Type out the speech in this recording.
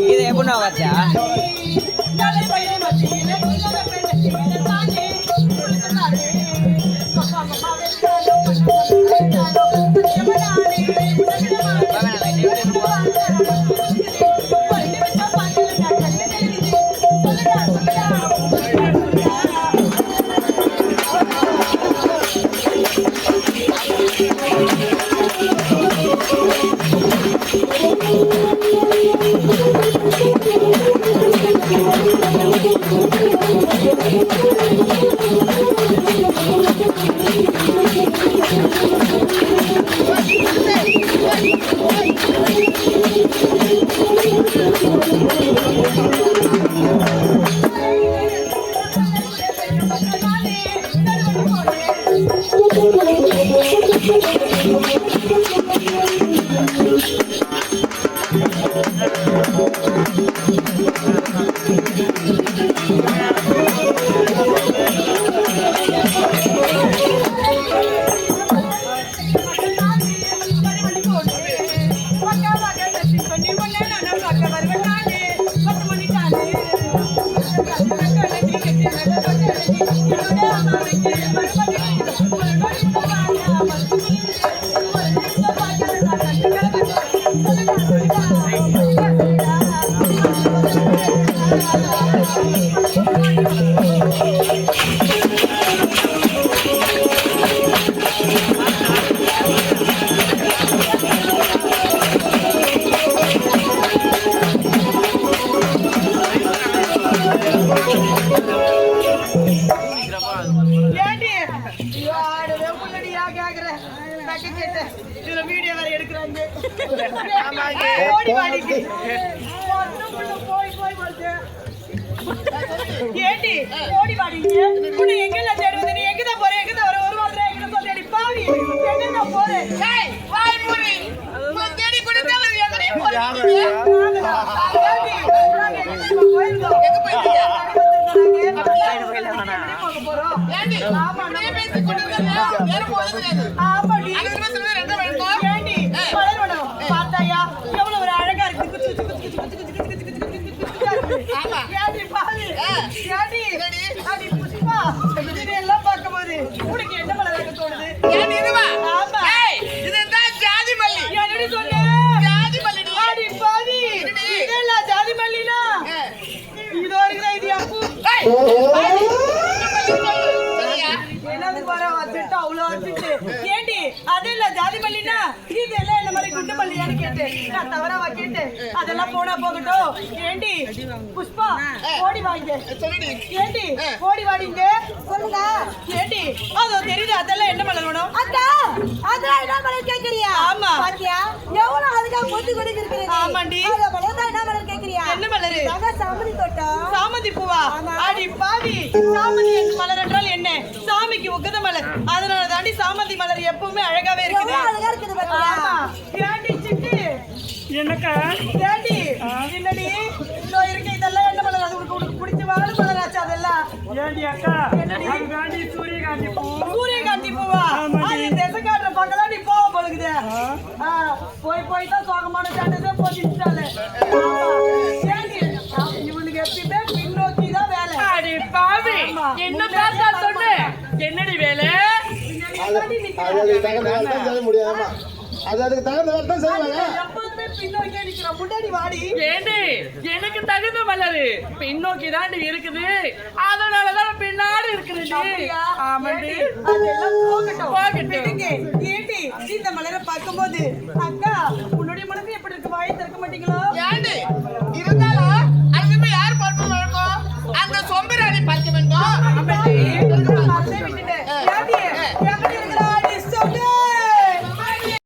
இது எப்படி வச்சா ஜாதி ஏண்டி அது இல்ல ஜாதி மல்லினா இதெல்லாம் என்ன மாதிரி குண்டு மல்லியான்னு கேட்டு நான் தவறாவா கேட்டு அதெல்லாம் போனா போகட்டும். ஏண்டி புஷ்பா ஓடி வாங்க. ஏண்டி ஓடி வாடிங்க சொல்லுங்க. ஏண்டி அதோ தெரியுது அதெல்லாம் என்ன மலர் வேணும்? அக்கா அதெல்லாம் என்ன மலர் கேக்குறியா? ஆமா பாத்தியா எவ்வளவு அதுக்கா பொட்டி கொடி இருக்குது. ஆமாண்டி அத மலர் தான் என்ன மலர் கேக்குறியா? என்ன மலர்? சாமந்தி தோட்டம். சாமந்தி பூவா? அடி பாவி சாமந்தி மலர் என்றால் என்ன? சாமிக்கு உகந்த மலர். அதனால தாண்டி சாமந்தி மலர் எப்பவுமே அழகாவே இருக்குது. அழகா இருக்குது பாத்தியா? ஏண்டி சிட்டி என்னக்கா ஏண்டி என்னடி இதோ இருக்க இதெல்லாம் என்ன மலர்? அது உங்களுக்கு பிடிச்ச வாழ மலர் ஆச்சு அதெல்லாம். ஏண்டி அக்கா அது தாண்டி சூரியகாந்தி பூ. சூரியகாந்தி பூவா? அது தேச காட்டுற பக்கம்லாம் நீ போக போகுது. போய் போய் தான் சோகமான சாட்டை போச்சுட்டாலே. ஏண்டி இவனுக்கு எப்பயுமே பின்னோக்கி தான் வேலை. அடி பாவி என்ன பேச சொன்ன? என்னடி வேலை? அதுக்கு தகுந்த வேலை தான் செய்ய முடியாமா? அதுக்கு தகுந்த வேலை தான் செய்வாங்க. எப்போதுமே பின்னோக்கி நிக்கிற முன்னாடி வாடி. ஏண்டி எனக்கு தகுந்த மலரு பின்னோக்கி தாண்டி இருக்குது. அதனாலதான் பின்னாடி இருக்குது. ஆமாண்டி அதெல்லாம் போகட்டும். ஏண்டி இந்த மலரை பார்க்கும்போது அக்கா